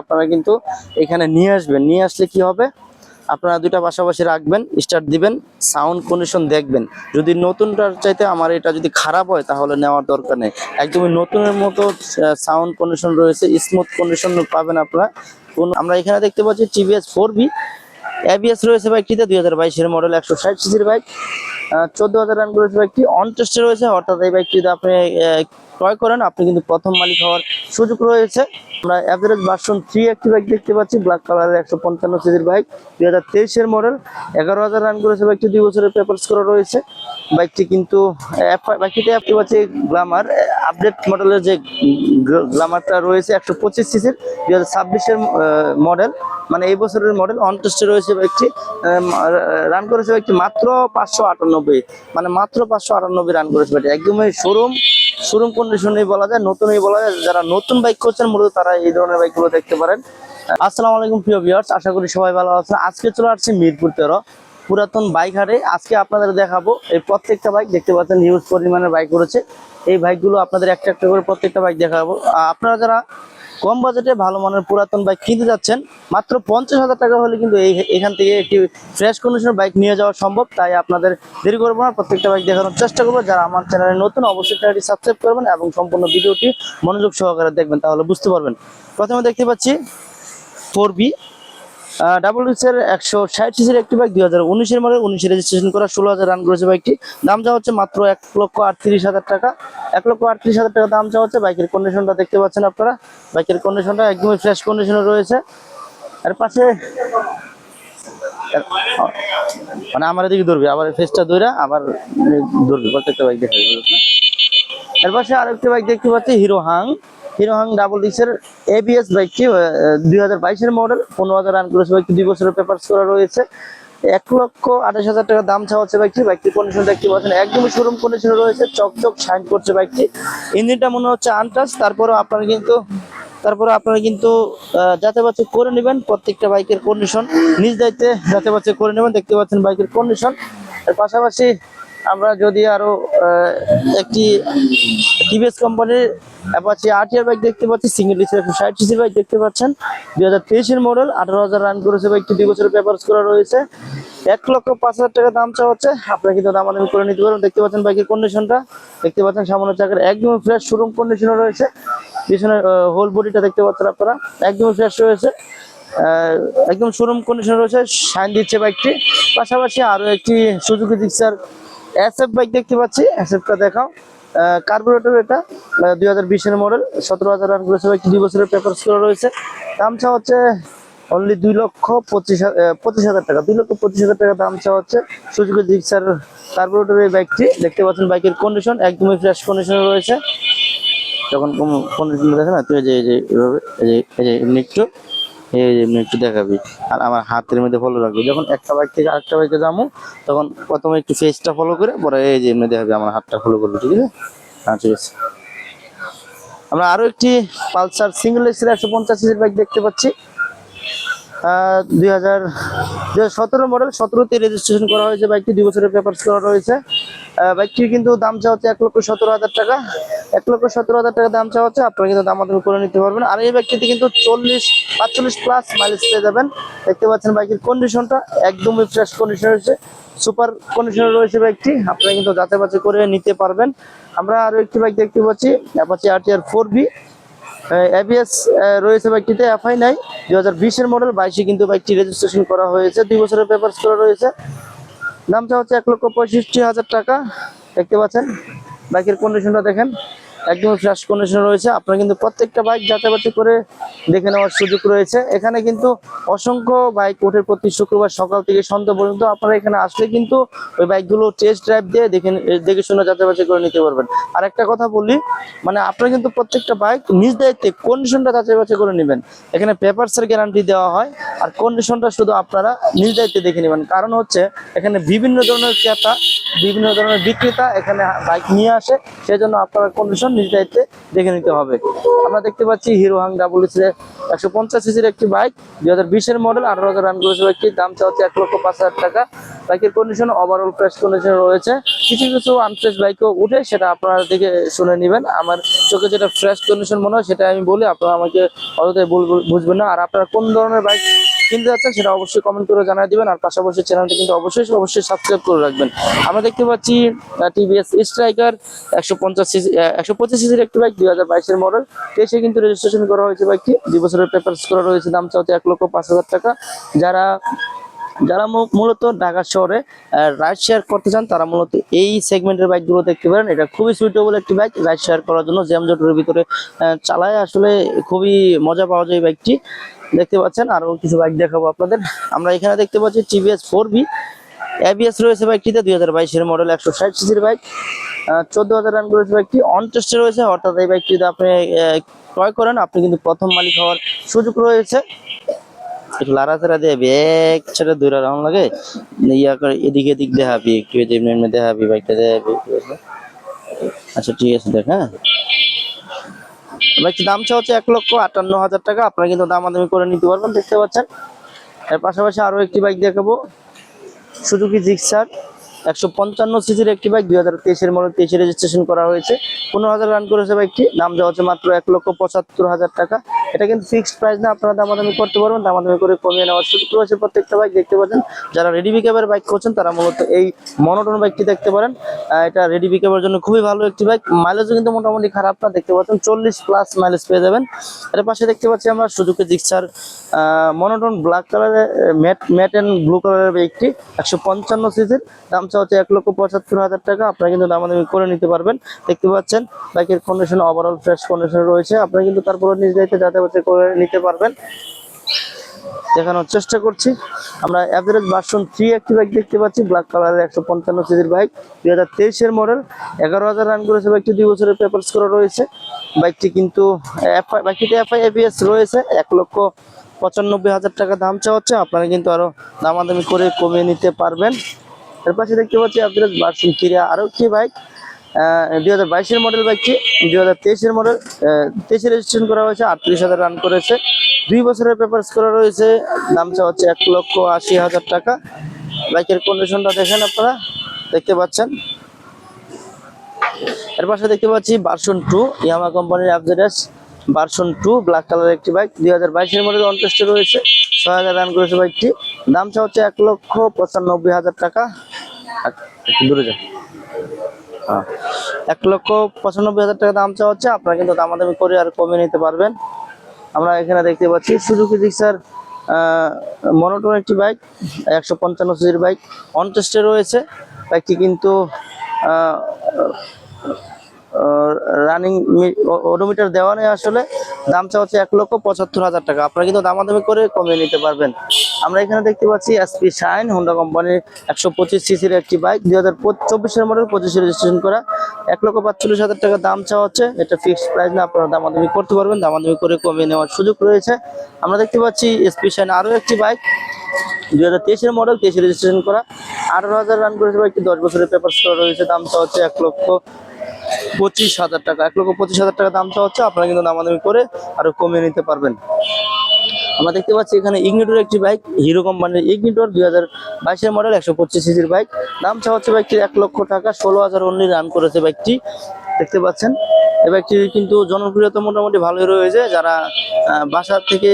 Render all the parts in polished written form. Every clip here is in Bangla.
আপনারা কিন্তু এখানে নিয়ে আসবেন। নিয়ে আসলে কি হবে, আপনারা দুইটা পাশাপাশি রাখবেন, স্টার্ট দিবেন, সাউন্ড কন্ডিশন দেখবেন। যদি নতুনটার চাইতে আমার এটা যদি খারাপ হয় তাহলে নেওয়ার দরকার নেই। একদমই নতুনের মতো সাউন্ড কন্ডিশন রয়েছে, স্মুথ কন্ডিশন পাবেন আপনারা। আমরা এখানে দেখতে পাচ্ছি টিভিএস 4B এবিএস রয়েছে বাইকটিতে, 2022-এর মডেল, 160 সিসির বাইক, 14,000 রান করেছে বাইকটি, অন টেস্টে রয়েছে। অর্থাৎ এই বাইকটি যদি আপনি ক্রয় করেন আপনি কিন্তু প্রথম মালিক হওয়ার সুযোগ রয়েছে। আমরা অ্যাভারেজ ভার্সন 3 একটি বাইক দেখতে পাচ্ছি, ব্ল্যাক কালারের 155 সিসির বাইক, 2023-এর মডেল, 11,000 রান করেছে বাইকটি, 2 বছরের পেপারস করা রয়েছে। বাইকটি কিন্তু বাইকটিতে দেখতে পাচ্ছি গ্ল্যামার আপডেট মডেলের যে গ্ল্যামারটা রয়েছে 125 সিসির, 2026-এর মডেল, মানে এই বছরের মডেল, অন টেস্টে রয়েছে বাইকটি। রান করেছে বাইকটি মাত্র 598, মানে মাত্র 598 রান করেছে বাইকটি। একদমই শোরুম কন্ডিশনেই বলা যায়, নতুনই বলা যায়। যারা নতুন বাইক করছেন মূলত তারা এই ধরনের বাইকগুলো দেখতে পারেন। আসসালামু আলাইকুম প্রিয় ভিউয়ার্স, আশা করি সবাই ভালো আছেন। আজকে চলে আসছি মিরপুর 13 পুরাতন বাইক হাটে। আজকে আপনাদের দেখাবো এই প্রত্যেকটা বাইক দেখতে পাচ্ছেন হিউজ পরিমাণের বাইক রয়েছে। এই বাইকগুলো আপনাদের একটা একটা করে প্রত্যেকটা বাইক দেখাবো। আপনারা যারা কম বাজেটে ভালো মানের পুরাতন বাইক কিনতে যাচ্ছেন, মাত্র 50,000 টাকা হলে কিন্তু এখান থেকে একটি ফ্রেশ কন্ডিশনের বাইক নিয়ে যাওয়া সম্ভব। তাই আপনাদের দেরি করবো না, প্রত্যেকটা বাইক দেখানোর চেষ্টা করবো। যারা আমার চ্যানেলে নতুন অবশ্যই চ্যানেলটি সাবস্ক্রাইব করবেন এবং সম্পূর্ণ ভিডিওটি মনোযোগ সহকারে দেখবেন, তাহলে বুঝতে পারবেন। প্রথমে দেখতে পাচ্ছি 4B ডাবল ডিক্সের 160 সিসির একটি বাইক, 2019-এর মডেল, 19-এ রেজিস্ট্রেশন করা, 16,000 রান করেছে বাইকটি। দাম চাওয়া হচ্ছে মাত্র 1,38,000 টাকা। 1,38,000 টাকা দাম চাওয়া হচ্ছে। বাইকের কন্ডিশনটা দেখতে পাচ্ছেন আপনারা, বাইকের কন্ডিশনটা একদমই ফ্রেশ কন্ডিশনে রয়েছে। এর পাশে মানে আমার এদিকে ধরবে, আবার ফেসটা ধরে আবার ধরবে, প্রত্যেকটা বাইক দেখা যাবে। এর পাশে আরেকটি বাইক দেখতে পাচ্ছি হিরো হাং ডাবল ডিক্সের এবিএস বাইকটি, 2022-এর মডেল, 15,000 রান করেছে বাইকটি, 2 বছরের পেপারস করা রয়েছে। 1,28,000 টাকা দাম চাওয়া হচ্ছে বাইকটি। বাইকটির কন্ডিশন দেখতে পাচ্ছেন একদমই শোরুম কন্ডিশনে রয়েছে, চকচক শাইন করছে বাইকটি। ইঞ্জিনটা মনে হচ্ছে আনটাচ, তারপরে আপনারা কিন্তু যাচাই বাছাই করে নেবেন। প্রত্যেকটা বাইকের কন্ডিশন নিজ দায়িত্বে যাচাই বাছাই করে নেবেন। দেখতে পাচ্ছেন বাইকের কন্ডিশন। এর পাশাপাশি আমরা যদি আরো একটি টিভিএস কোম্পানির অ্যাপাচি আরটিআর বাইক দেখতে পাচ্ছি, সিঙ্গেল ডিস্কের 160 সিসি বাইক দেখতে পাচ্ছেন, 2023-এর মডেল, 18,000 রান করেছে বাইকটি, 2 বছরের পেপারস করা রয়েছে। 1,05,000 টাকা দাম চাওয়া হচ্ছে। আপনারা কিন্তু দামাদামি করে নিতে পারেন। দেখতে পাচ্ছেন বাইকের কন্ডিশনটা, দেখতে পাচ্ছেন সামনের চাকার একদম ফ্রেশ শোরুম কন্ডিশনে রয়েছে। পিছনের হোল বডিটা দেখতে পাচ্ছেন আপনারা, একদম ফ্রেশ রয়েছে, একদম শোরুম কন্ডিশনে রয়েছে, শাইন দিচ্ছে বাইকটি। পাশাপাশি আরো একটি সুজুকি জিক্সার এসএফ বাইক দেখতে পাচ্ছি, এসএফটা দেখাও। কার্বোরেটর, এটা 2020-এর মডেল, 17,000 রান করেছে বাইকটি, 2 বছরের পেপারস করা রয়েছে। দাম চাওয়া হচ্ছে অনলি 2,25,000 টাকা। 2,25,000 টাকা দাম চাওয়া হচ্ছে সুজুকি জিক্সার কার্বোরেটর এই বাইকটি। দেখতে পাচ্ছেন বাইকের কন্ডিশন একদমই ফ্রেশ কন্ডিশনে রয়েছে। যখন কন্ডিশন দেখে না, তুই এইভাবে এমনি একটু দেখাবি, আর আমার হাতের মধ্যে ফলো রাখবি। যখন একটা বাইক থেকে আরেকটা বাইকে যাবো তখন প্রথমে একটু ফেসটা ফলো করে পরে এই যে এমনি দেখাবি, আমার হাতটা ফলো করবি, ঠিক আছে? হ্যাঁ, ঠিক আছে। আমরা আরো একটি পালসার সিঙ্গেল এক্সেল 150 সিসির বাইক দেখতে পাচ্ছি, 2017 মডেল, 17-তে রেজিস্ট্রেশন করা হয়েছে বাইকটি, 2 বছরের পেপারস করা রয়েছে। বাইকটির কিন্তু দাম চাওয়া হচ্ছে 1,17,000 টাকা। 1,17,000 টাকা দাম চাওয়া হচ্ছে। আপনারা কিন্তু দামাদামি করে নিতে পারবেন। আর এই বাইকটিতে কিন্তু 45 প্লাস মাইলেজ পেয়ে যাবেন। দেখতে পাচ্ছেন বাইকের কন্ডিশনটা একদমই ফ্রেশ কন্ডিশন রয়েছে, সুপার কন্ডিশনে রয়েছে বাইকটি। আপনারা কিন্তু যাচাই বাছাই করে নিতে পারবেন। আমরা আরো একটি বাইক দেখতে পাচ্ছি, অ্যাপাচি আরটিআর 4B এবিএস রয়েছে বাইকটিতে, এফআই নাই, 2020-এর মডেল, 22-এ কিন্তু বাইকটি রেজিস্ট্রেশন করা হয়েছে, 2 বছরের পেপারস করা রয়েছে। দাম চাওয়া হচ্ছে 1,65,000 টাকা। দেখতে পাচ্ছেন বাইকের কন্ডিশনটা দেখেন, একদম ফ্রেশ কন্ডিশনে রয়েছে। আপনারা কিন্তু প্রত্যেকটা বাইক যাচাই বাছাই করে দেখে নেওয়ার সুযোগ রয়েছে। এখানে কিন্তু অসংখ্য বাইক ওঠে প্রতি শুক্রবার সকাল থেকে সন্ধ্যা পর্যন্ত। আপনারা এখানে আসলে কিন্তু ওই বাইকগুলো টেস্ট ড্রাইভ দিয়ে দেখে শুনে যাচাই বাছাই করে নিতে পারবেন। আর একটা কথা বলি, মানে আপনারা কিন্তু প্রত্যেকটা বাইক নিজ দায়িত্বে কন্ডিশনটা যাচাই বাছাই করে নেবেন। এখানে পেপারসের গ্যারান্টি দেওয়া হয়, আর কন্ডিশনটা শুধু আপনারা নিজ দায়িত্বে দেখে নেবেন। কারণ হচ্ছে এখানে বিভিন্ন ধরনের ক্রেতা, বিভিন্ন ধরনের বিক্রেতা এখানে বাইক নিয়ে আসে, সেই জন্য আপনারা কন্ডিশন নিজ দায়িত্বে দেখে নিতে হবে। আমরা দেখতে পাচ্ছি হিরো হাং ডাবল ডিক্সের 150 সিসির একটি বাইক, 2020-এর মডেল, 18,000 রান করেছে বাইকটি। দাম চাওয়া হচ্ছে 1,05,000 টাকা। বাইকের কন্ডিশন ওভারঅল ফ্রেশ কন্ডিশন রয়েছে। কিছু কিছু আনফ্রেশ বাইকও উঠে, সেটা আপনারা দেখে শুনে নেবেন। আমার চোখে যেটা ফ্রেশ কন্ডিশন মনে হয় সেটা আমি বলি, আপনারা আমাকে অযথাই বুঝবেন না। আর আপনারা কোন ধরনের বাইক কিনতে যাচ্ছেন সেটা অবশ্যই কমেন্ট করে জানিয়ে দিবেন। আর পাশাপাশি চ্যানেলটি কিন্তু অবশ্যই সাবস্ক্রাইব করে রাখবেন। আমরা দেখতে পাচ্ছি টিভিএস স্ট্রাইকার 125 সিসির একটি বাইক, 2022-এর মডেল। এসে কিন্তু রেজিস্ট্রেশন করা হয়েছে বাইকটি, 2 বছরের পেপারস করা রয়েছে। দাম চাওয়া 1,05,000 টাকা। যারা যারা মূলত ঢাকা শহরে রাইড শেয়ার করতে চান তারা মূলত এই সেগমেন্টের বাইকগুলো দেখতে পারেন। এটা খুবই সুইটেবল একটি বাইক রাইড শেয়ার করার জন্য, জ্যামজটের ভিতরে চালায় আসলে খুবই মজা পাওয়া যায় বাইকটি। দেখতে পাচ্ছেন আরো কিছু বাইক দেখাবো আপনাদের। আমরা এখানে দেখতে পাচ্ছি টিভিএস 4B এবিএস রয়েছে বাইকটিতে, 2022-এর মডেল, 160 সিসির বাইক, 14,000 রান করেছে বাইকটি। অন টেস্টে রয়েছে, অর্থাৎ এই বাইকটি যদি আপনি ক্রয় করেন আপনি কিন্তু প্রথম মালিক হওয়ার সুযোগ রয়েছে। একটু লাড়াচাড়া দিয়ে ব্যাগ ছেড়ে দূরে রাখুন লাগে, ইয়া করে এদিকে এদিক দেখাবি, একটু এমনি দেখাবি, বাইকটা দেখাবি। আচ্ছা ঠিক আছে, দেখ। হ্যাঁ, বাইকটির দাম হচ্ছে 1,58,000 টাকা। আপনারা কিন্তু দামাদামি করে নিতে পারবেন, দেখতে পাচ্ছেন। এর পাশাপাশি আরো একটি বাইক দেখাবো, সুজুকি জিক্সার 155 সিসির একটি বাইক, 2023-এর মডেল, 23-এ রেজিস্ট্রেশন করা হয়েছে। 15,000 রান করেছে বাইকটি। দাম দেওয়া হচ্ছে মাত্র 1,75,000 টাকা। এটা কিন্তু ফিক্সড প্রাইস না, আপনারা দামাদামি করতে পারবেন, দামাদামি করে কমিয়ে নেওয়ার সুযোগ রয়েছে প্রত্যেকটা বাইক। দেখতে পাচ্ছেন যারা রেডি পিকআপের বাইক করছেন তারা মূলত এই মনোটন বাইকটি দেখতে পারেন। এটা রেডি পিকআপের জন্য খুবই ভালো একটি বাইক। মাইলেজও কিন্তু মোটামুটি খারাপ না, দেখতে পাচ্ছেন 40+ মাইলেজ পেয়ে যাবেন। এর পাশে দেখতে পাচ্ছি আমরা সুজুকি জিক্সার মনোটন ব্ল্যাক কালারের ম্যাট এন্ড ব্লু কালারের বাইকটি, 155 সিসির। দাম হচ্ছে 1,75,000 টাকা। আপনারা কিন্তু দামাদামি করে নিতে পারবেন। দেখতে পাচ্ছেন বাইকের কন্ডিশন ওভারঅল ফ্রেশ কন্ডিশন রয়েছে। আপনারা কিন্তু তারপরে নিজ দায়িত্বে যাচাই করে নিতে পারবেন। দেখানোর চেষ্টা করছি। আমরা অ্যাভারেজ ভার্সন 3 একটি বাইক দেখতে পাচ্ছি, ব্ল্যাক কালারের 155 সিসির বাইক, 2023-এর মডেল, 11,000 রান করেছে বাইকটি, 2 বছরের পেপারস করা রয়েছে। বাইকটি কিন্তু বাইকটিতে এফআই এবিএস রয়েছে। 1,95,000 টাকা দাম চাওয়া হচ্ছে। আপনারা কিন্তু আরো দামাদামি করে কমিয়ে নিতে পারবেন। এর পাশে দেখতে পাচ্ছি অ্যাভারেজ ভার্সন 3 আরো একটি বাইক, 2022-এর মডেল বাইকটি, 2023-এর মডেল, 23-এ রেজিস্ট্রেশন করা হয়েছে, 38,000 রান করেছে, 2 বছরের পেপারস করা রয়েছে। দাম চাওয়া হচ্ছে 1,80,000 টাকা। বাইকের কন্ডিশনটা দেখেন, আপনারা দেখতে পাচ্ছেন। এর পাশে দেখতে পাচ্ছি ভার্সন 2 ইয়ামাহা কোম্পানির এফজেডএস ভার্সন 2 ব্ল্যাক কালারের একটি বাইক, 2022-এর মডেল, অন টেস্টে রয়েছে, 6,000 রান করেছে বাইকটি। দাম চাওয়া হচ্ছে 1,95,000 টাকা। একটু দূরে যান। 1,95,000 টাকা দাম চাওয়া হচ্ছে। আপনারা কিন্তু দামাদামি করে আর কমিয়ে নিতে পারবেন। আমরা এখানে দেখতে পাচ্ছি সুজুকি জিক্সার মনোটন একটি বাইক, 155 সিসির বাইক, অন টেস্টে রয়েছে। বাইকটি কিন্তু রানিং ওডোমিটার দেওয়া নেই আসলে। দাম চাওয়া হচ্ছে 1,75,000 টাকা। আপনারা কিন্তু দামাদামি করে কমিয়ে নিতে পারবেন। আমরা এখানে দেখতে পাচ্ছি এসপি শাইন হোন্ডা কোম্পানির 125 সিসির একটি বাইক, 2024-এর মডেল, 25-এ রেজিস্ট্রেশন করা, 1,45,000 টাকা দাম চাওয়া হচ্ছে। এটা ফিক্সড প্রাইস না, আপনারা দামাদামি করতে পারবেন, দামাদামি করে কমিয়ে নেওয়ার সুযোগ রয়েছে। আমরা দেখতে পাচ্ছি এসপি শাইন আরো একটি বাইক, 2023-এর মডেল, 23-এ রেজিস্ট্রেশন করা, 18,000 রান করেছে বাইকটি, 10 বছরের পেপারস করা রয়েছে। দাম চাওয়া হচ্ছে 1,25,000 টাকা। 1,25,000 টাকা দাম চাওয়া হচ্ছে। আপনারা কিন্তু দামাদামি করে আরো কমিয়ে নিতে পারবেন। আমরা দেখতে পাচ্ছি এখানে ইগনিটর একটি বাইক, হিরো কোম্পানির ইগনিটর, 2022-এর মডেল, 125 সিসির বাইক। দাম চাওয়া হচ্ছে বাইকটির 1,00,000 টাকা। 16,000 অনলি রান করেছে বাইকটি, দেখতে পাচ্ছেন। এই বাইকটির কিন্তু জনপ্রিয়তা মোটামুটি ভালোই রয়েছে। যারা বাসা থেকে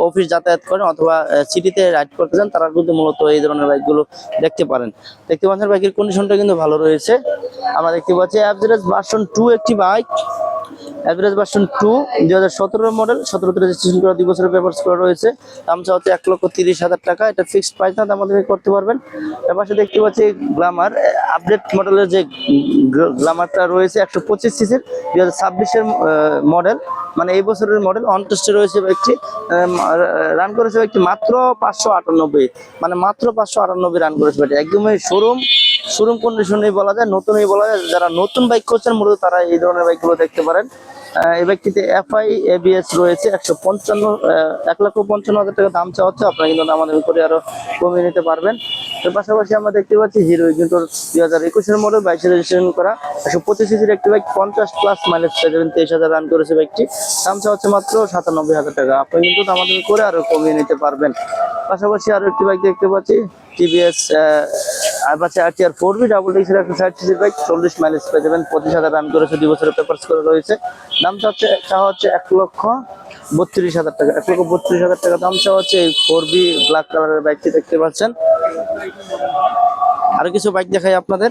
অফিস যাতায়াত করেন অথবা সিটিতে রাইড করতে চান তারা কিন্তু মূলত এই ধরনের বাইকগুলো দেখতে পারেন। দেখতে পাচ্ছেন বাইকের কন্ডিশনটা কিন্তু ভালো রয়েছে। আমরা দেখতে পাচ্ছি অ্যাভারেজ ভার্সন 2 একটি বাইক, অ্যাভারেজ ভার্সন 2, 2017-এর মডেল, 17-তে রেজিস্ট্রেশন করা, 2 বছরের পেপারস করা রয়েছে। দাম চাওয়া হচ্ছে 1,30,000 টাকা। এটা ফিক্সড প্রাইস না, দামাদামি করতে পারবেন। এর পাশে দেখতে পাচ্ছি গ্ল্যামার আপডেট মডেলের যে গ্ল্যামারটা রয়েছে, 125 সিসির, 2026-এর মডেল, মানে এই বছরের মডেল, অন টেস্টে রয়েছে বাইকটি। রান করেছে বাইকটি মাত্র 598, মানে মাত্র 598 রান করেছে বাইকটি। একদমই শোরুম কন্ডিশনেই বলা যায়, নতুনই বলা যায়। যারা নতুন বাইক করছেন মূলত তারা এই ধরনের বাইকগুলো দেখতে পারেন। এই বাইকটিতে এফআই এবিএস রয়েছে, 1,55,000 টাকা দাম চাওয়া হচ্ছে। আপনারা কিন্তু দামাদামি করে আরো কমিয়ে নিতে পারবেন। এর পাশাপাশি আমরা দেখতে পাচ্ছি হিরো ইগনিটর, 2021-এর মডেল, 22-এ রেজিস্ট্রেশন করা, 125 সিসির একটি বাইক, 50+ মাইলেজ পেয়ে যাবেন, 23,000 রান করেছে বাইকটি। দাম চাওয়া হচ্ছে মাত্র 97,000 টাকা। আপনারা কিন্তু দামাদামি করে আরো কমিয়ে নিতে পারবেন। পাশাপাশি আরো একটি বাইক দেখতে পাচ্ছি, টিভিএস আর পাচ্ছে RTR 4B ডাবল ডিক্সের 160 বাইক, 40 মাইলেজ পেয়ে যাবেন, 25,000 রান করেছে, 2 বছরের পেপারস করে রয়েছে। দাম চাওয়া হচ্ছে 1,32,000 টাকা, 1,32,000 টাকা দাম চাওয়া হচ্ছে এই 4B ব্ল্যাক কালারের বাইকটি দেখতে পাচ্ছেন। আরো কিছু বাইক দেখাই আপনাদের।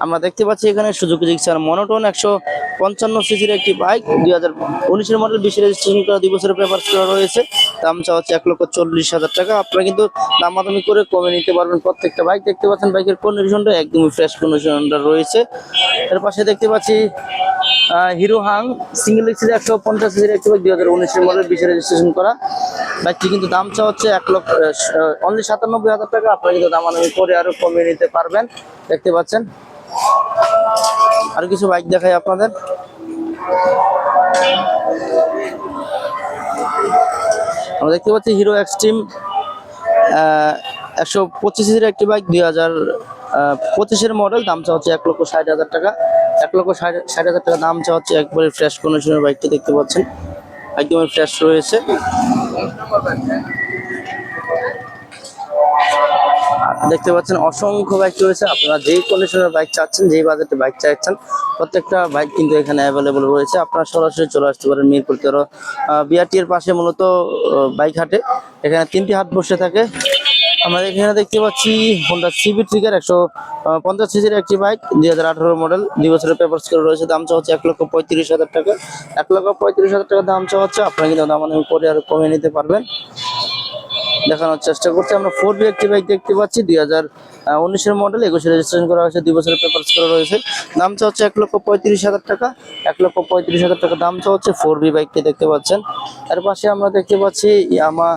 আমরা দেখতে পাচ্ছি এখানে সুজুকি জিক্সার মনোটোন 155 সিসির একটি বাইক, 2019 মডেল, 20 রেজিস্ট্রেশন করা, 2 বছরের পেপারস করা রয়েছে। দাম চাওয়া হচ্ছে 1,40,000 টাকা। আপনারা কিন্তু দামাদামি করে কমে নিতে পারবেন। প্রত্যেকটা বাইক দেখতে পাচ্ছেন, বাইকের কন্ডিশনটা একদমই ফ্রেশ কন্ডিশনটা রয়েছে। এর পাশে দেখতে পাচ্ছি হিরো হাং সিঙ্গেল এক্সির 150 সিসির একটি বাইক, 2019 মডেল, 20 রেজিস্ট্রেশন করা। বাইকটি কিন্তু দাম চাওয়া হচ্ছে 1,97,000 টাকা। আপনারা কিন্তু দামাদামি করে আরো কমিয়ে নিতে পারবেন। দেখতে পাচ্ছেন আর কিছু বাইক দেখাই আপনাদের। আমরা দেখতে পাচ্ছি হিরো এক্সট্রিম 125 সিসির একটি বাইক, 2025 মডেল, দাম চাওয়া হচ্ছে 1,60,000 টাকা। 1,60,000 টাকা দাম চাওয়া হচ্ছে। একবারে ফ্রেশ কন্ডিশনের বাইকটি দেখতে পাচ্ছেন, একদমই ফ্রেশ রয়েছে। দেখতে পাচ্ছেন অসংখ্য বাইক রয়েছে। আপনারা যেই কন্ডিশনের বাইক চাচ্ছেন, যেই বাজেটে বাইক চাচ্ছেন, প্রত্যেকটা বাইক কিন্তু এখানে অ্যাভেলেবল রয়েছে। আপনারা সরাসরি চলে আসতে পারেন মিরপুর 13 BRT এর পাশে মূলত বাইক হাটে। এখানে 3টি হাট বসে থাকে। আমরা এখানে দেখতে পাচ্ছি হোন্ডা সিবি ট্রিগার 150 সিসির একটি বাইক, 2018 মডেল, 2 বছরের পেপারস করে রয়েছে। দাম চাওয়া হচ্ছে 1,35,000 টাকা। 1,35,000 টাকা দাম চাওয়া হচ্ছে। আপনারা কিন্তু দামাদামি করে আরো কমিয়ে নিতে পারবেন। দেখানোর চেষ্টা করছি। আমরা 4B একটি বাইক দেখতে পাচ্ছি, 2019 মডেল, 21 রেজিস্ট্রেশন করা হয়েছে, 2 বছরের পেপারস করা রয়েছে। দাম চাওয়া হচ্ছে 1,35,000 টাকা। 1,35,000 টাকা দাম চাওয়া হচ্ছে 4B বাইকটি দেখতে পাচ্ছেন। এর পাশে আমরা দেখতে পাচ্ছি ইয়ামা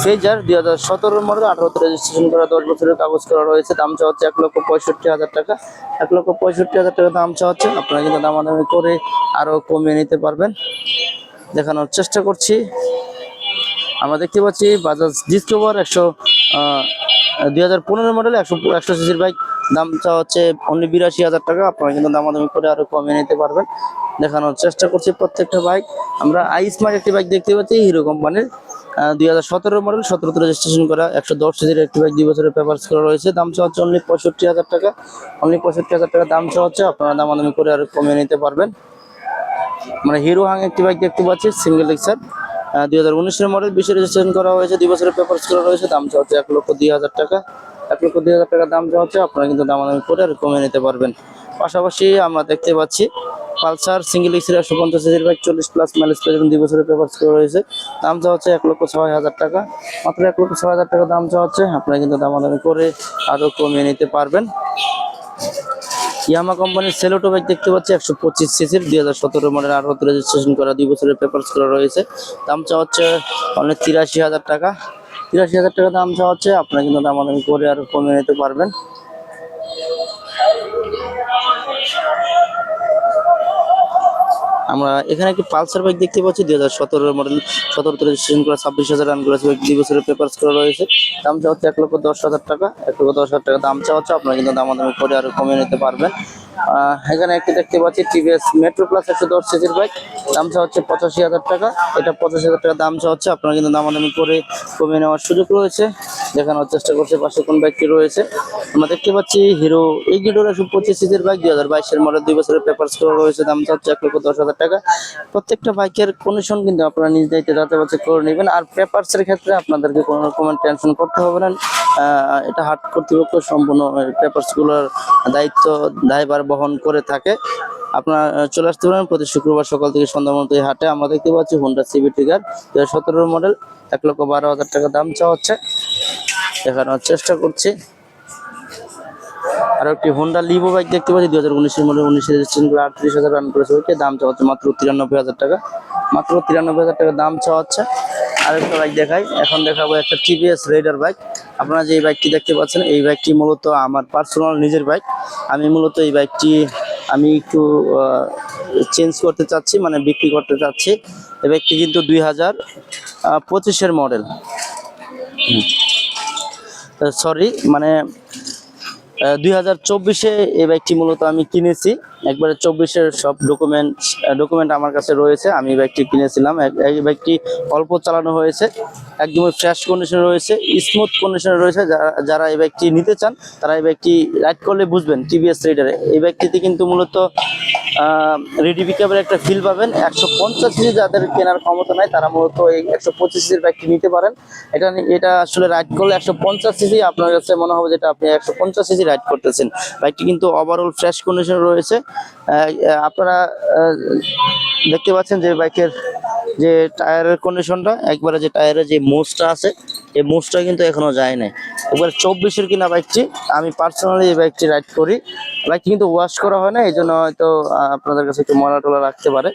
ফেজার 2017 মডেল, 18 রেজিস্ট্রেশন করা, 10 বছরের কাগজ করা রয়েছে। দাম চাওয়া হচ্ছে 1,65,000 টাকা। 1,65,000 টাকা দাম চাওয়া হচ্ছে। আপনারা কিন্তু দামাদামি করে আরো কমিয়ে নিতে পারবেন। দেখানোর চেষ্টা করছি। আমরা দেখতে পাচ্ছি বাজাজ ডিসকভার 2015 মডেল, 100 সিসির বাইক, দাম চাওয়া হচ্ছে অনলি 82,000 টাকা। আপনারা কিন্তু দামাদামি করে আরো কমিয়ে নিতে পারবেন। দেখানোর চেষ্টা করছি প্রত্যেকটা বাইক। আমরা আইস্মার্ট একটি বাইক দেখতে পাচ্ছি হিরো কোম্পানির, 2017 মডেল, 17 রেজিস্ট্রেশন করা, 110 সিসির একটি বাইক, 2 বছরের পেপারস করা রয়েছে। দাম চাওয়া হচ্ছে অনলি 65,000 টাকা। অনলি 65,000 টাকা দাম চাওয়া হচ্ছে। আপনারা দামাদামি করে আরো কমিয়ে নিতে পারবেন। মানে হিরো হাং একটি বাইক দেখতে পাচ্ছি সিঙ্গেল এক্সার, 2019 মডেল, 20 রেজিস্ট্রেশন করা হয়েছে, 2 বছরের পেপারস করা রয়েছে। দাম চাওয়া হচ্ছে 1,02,000 টাকা। 1,02,000 টাকা দাম চাওয়া হচ্ছে। আপনারা কিন্তু দামাদামি করে আর কমিয়ে নিতে পারবেন। পাশাপাশি আমরা দেখতে পাচ্ছি পালসার সিঙ্গেল এক্সির 150 সিসির বাইক, 40+ মাইলেজ পেয়ে যাবেন, 2 বছরের পেপারস করা রয়েছে। দাম চাওয়া হচ্ছে 1,06,000 টাকা। মাত্র 1,06,000 টাকা দাম চাওয়া হচ্ছে। আপনারা কিন্তু দামাদামি করে আরো কমিয়ে নিতে পারবেন। ইয়ামা কোম্পানির সেলোটো বাইক দেখতে পাচ্ছি 125 সিসির, 2017 মডেল, 18 রেজিস্ট্রেশন করা, 2 বছরের পেপারস করা রয়েছে। দাম চাওয়া হচ্ছে অনেক 83,000 টাকা। 83,000 টাকা দাম চাওয়া হচ্ছে। আপনারা কিন্তু দামাদামি করে আর কমিয়ে নিতে পারবেন। আমরা এখানে একটি পালসার বাইক দেখতে পাচ্ছি, 2017 মডেল, 17 রেজিস্ট্রেশন করা, 26,000 রান করেছে, 2 বছরের পেপারস করা রয়েছে। দাম চাওয়া হচ্ছে 1,10,000 টাকা। 1,10,000 টাকা দাম চাওয়া হচ্ছে। আপনারা কিন্তু দামাদামি করে আরো কমিয়ে নিতে পারবেন। এখানে একটি দেখতে পাচ্ছি টিভিএস মেট্রো প্লাস 110 সিসির বাইক, দাম চাওয়া হচ্ছে 85,000 টাকা। এটা 85,000 টাকা দাম চাওয়া হচ্ছে। আপনারা কিন্তু দামাদামি করে কমিয়ে নেওয়ার সুযোগ রয়েছে। দেখানোর চেষ্টা করছে পাশে কোন বাইকটি রয়েছে। আমরা দেখতে পাচ্ছি হিরো ইগনিটর 125 সিসির বাইক, 2022 মডেল, 2 বছরের পেপারস করা রয়েছে। দাম চাওয়া হচ্ছে 1,10,000 টাকা। প্রত্যেকটা বাইকের কন্ডিশন কিন্তু আপনারা নিজ দায়িত্বে যাচাই করে নেবেন। আর পেপারসের ক্ষেত্রে আপনাদেরকে কোনো রকমের টেনশন করতে হবে না। এটা হাট কর্তৃপক্ষ সম্পূর্ণ পেপারসগুলোর দায়ভার বহন করে থাকে। আপনারা চলে আসতে পারেন প্রতি শুক্রবার সকাল থেকে সন্ধ্যা পর্যন্ত এই হাটে। আমরা দেখতে পাচ্ছি হোন্ডা সিবি ট্রিগার 2017 মডেল, 1,12,000 টাকা দাম চাওয়া হচ্ছে। দেখানোর চেষ্টা করছি। আর একটি হোন্ডা লিভো বাইক দেখতে পাচ্ছি, 2019 মডেল, 19 রেজিস্ট্রেশন করে, 38,000 রান করেছে। দাম চাওয়া হচ্ছে মাত্র 93,000 টাকা। মাত্র 93,000 টাকা দাম চাওয়া হচ্ছে। আরেকটা বাইক দেখাই। এখন দেখাবো একটা টিভিএস রেডার বাইক। আপনারা যে বাইকটি দেখতে পাচ্ছেন, এই বাইকটি মূলত আমার পার্সোনাল নিজের বাইক। আমি মূলত এই বাইকটি একটু চেঞ্জ করতে চাচ্ছি, মানে বিক্রি করতে চাচ্ছি। এই বাইকটি কিন্তু 2025 মডেল, সরি, মানে 2024 এই বাইকটি মূলত আমি কিনেছি। একবারে 24-এর সব ডকুমেন্ট আমার কাছে রয়েছে। আমি এই বাইকটি কিনেছিলাম। এই বাইকটি অল্প চালানো হয়েছে, একদমই ফ্রেশ কন্ডিশনে রয়েছে, স্মুথ কন্ডিশনে রয়েছে। যারা এই বাইকটি নিতে চান তারা এই বাইকটি রাইড করলে বুঝবেন। টিভিএস রাইডারে এই বাইকটিতে কিন্তু মূলত রেডি পিকআপের একটা ফিল পাবেন। 150 সিসি যাদের কেনার ক্ষমতা নাই তারা মূলত এই 125 সিসির বাইকটি নিতে পারেন। এটা আসলে রাইড করলে 150 সিসি আপনার কাছে মনে হবে যেটা আপনি 150 সিসি রাইড করতেছেন। বাইকটি কিন্তু ওভারঅল ফ্রেশ কন্ডিশনে রয়েছে। আপনারা দেখতে পাচ্ছেন যে বাইকের যে টায়ারের কন্ডিশনটা, একবারে যে টায়ারের যে মোচটা আছে এই মোচটা কিন্তু এখনো যায় নাই। একবার 24-এর কিনা বাইকটি, আমি পার্সোনালি এই বাইকটি রাইড করি। বাইকটি কিন্তু ওয়াশ করা হয় না, এই জন্য হয়তো আপনাদের কাছে একটু ময়লা টলা রাখতে পারে।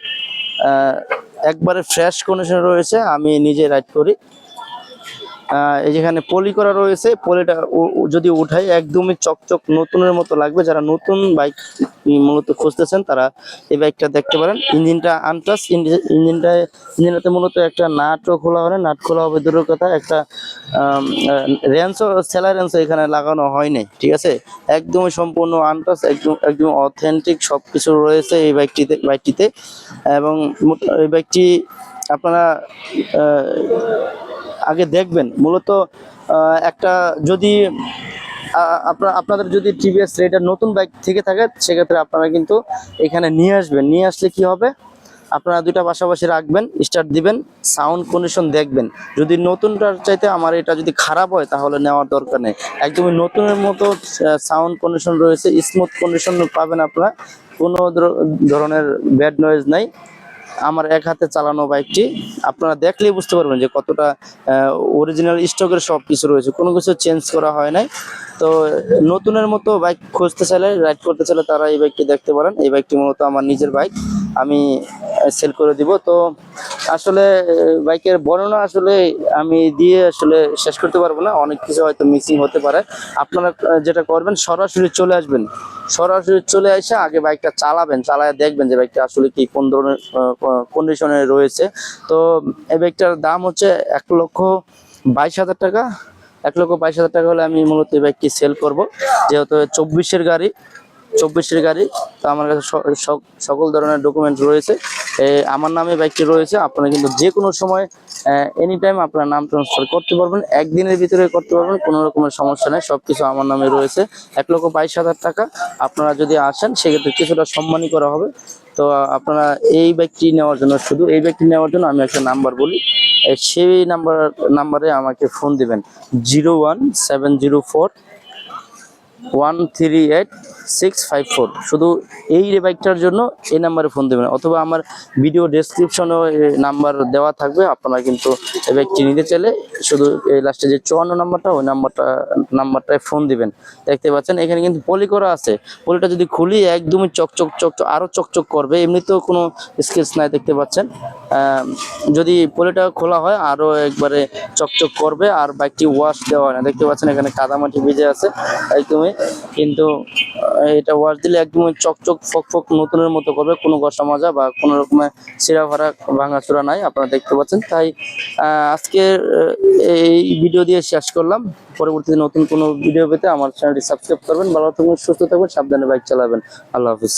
একবারে ফ্রেশ কন্ডিশনে রয়েছে, আমি নিজে রাইড করি। এই যেখানে পলি করা রয়েছে, পলিটা যদি উঠাই একদমই চকচক নতুনের মতো লাগবে। যারা নতুন বাইক মূলত খুঁজতেছেন তারা এই বাইকটা দেখতে পারেন। ইঞ্জিনটা আনটাচ, ইঞ্জিনটাতে মূলত একটা নাটও খোলা হয় না, নাট খোলা হবে দূরের কথা। একটা সেলার রেঞ্চও এখানে লাগানো হয়নি, ঠিক আছে। একদমই সম্পূর্ণ আনটাচ, একদম অথেন্টিক সবকিছু রয়েছে এই বাইকটিতে। এবং এই বাইকটি আপনারা আগে দেখবেন। মূলত একটা যদি আপনাদের যদি টিভিএস রাইডার নতুন বাইক থেকে থাকে সেক্ষেত্রে আপনারা কিন্তু এখানে নিয়ে আসবেন। নিয়ে আসলে কি হবে, আপনারা দুইটা পাশাপাশি রাখবেন, স্টার্ট দিবেন, সাউন্ড কন্ডিশন দেখবেন। যদি নতুনটার চাইতে আমার এটা যদি খারাপ হয় তাহলে নেওয়ার দরকার নেই। একদমই নতুনের মতো সাউন্ড কন্ডিশন রয়েছে, স্মুথ কন্ডিশন পাবেন আপনারা, কোনো ধরনের ব্যাড নয়েজ নাই। আমার এক হাতে চালানো বাইকটি আপনারা দেখলেই বুঝতে পারবেন যে কতটা অরিজিনাল স্টকের সব কিছু রয়েছে, কোনো কিছু চেঞ্জ করা হয় নাই। তো নতুনের মতো বাইক খুঁজতে চাইলে, রাইড করতে চাইলে তারা এই বাইকটি দেখতে পারেন। এই বাইকটি মূলত আমার নিজের বাইক, আমি সেল করে দিব। তো আসলে বাইকের বর্ণনা আসলে আমি দিয়ে আসলে শেষ করতে পারবো না, অনেক কিছু হয়তো মিসিং হতে পারে। আপনারা যেটা করবেন সরাসরি চলে আসবেন, সরাসরি চলে এসে আগে বাইকটা চালাবেন, চালায় দেখবেন যে বাইকটা আসলে কি কোন ধরনের কন্ডিশনে রয়েছে। তো এই বাইকটার দাম হচ্ছে 1,22,000 টাকা। 1,22,000 টাকা হলে আমি মূলত এই বাইকটি সেল করব। যেহেতু 24-এর গাড়ি, তো আমার কাছে সকল ধরনের ডকুমেন্ট রয়েছে। আমার নামে বাইকটি রয়েছে। আপনারা কিন্তু যে কোনো সময় এনি টাইম আপনার নাম ট্রান্সফার করতে পারবেন, একদিনের ভিতরে করতে পারবেন, কোনো রকমের সমস্যা নেই। সবকিছু আমার নামে রয়েছে। 1,22,000 টাকা। আপনারা যদি আসেন সেক্ষেত্রে কিছুটা সম্মানই করা হবে। তো আপনারা এই বাইকটি নেওয়ার জন্য, শুধু এই বাইকটি নেওয়ার জন্য আমি একটা নাম্বার বলি, সেই নাম্বারে আমাকে ফোন দিবেন 01704138654। শুধু এই বাইকটার জন্য এই নাম্বারে ফোন দেবেন, অথবা আমার ভিডিও ডেসক্রিপশনেও নাম্বার দেওয়া থাকবে। আপনারা কিন্তু এই বাইকটি নিতে চাইলে শুধু এই লাস্টে যে 54 নাম্বারটা, ওই নাম্বারটায় ফোন দিবেন। দেখতে পাচ্ছেন এখানে কিন্তু পলি করা আছে। পলিটা যদি খুলি একদমই চকচক আরো চকচক করবে, এমনিতেও কোনো স্কেচ নাই, দেখতে পাচ্ছেন। যদি পলিটা খোলা হয় আরো একবারে চকচক করবে। আর বাইকটি ওয়াশ দেওয়া হয় না, দেখতে পাচ্ছেন এখানে কাদামাটি ভিজে আছে একদমই, কিন্তু এটা ওয়াশ দিলে একদমই চকচক ফক নতুনের মতো করবে। কোনো ঘষা মাজা বা কোনো রকমের ছিঁড়া ফাড়া ভাঙাচোরা নাই, আপনারা দেখতে পাচ্ছেন। তাই আজকে এই ভিডিও দিয়ে শেষ করলাম। পরবর্তীতে নতুন কোনো ভিডিও পেতে আমার চ্যানেলটি সাবস্ক্রাইব করবেন। ভালো থাকবেন, সুস্থ থাকবেন, সাবধানে বাইক চালাবেন। আল্লাহ হাফিজ।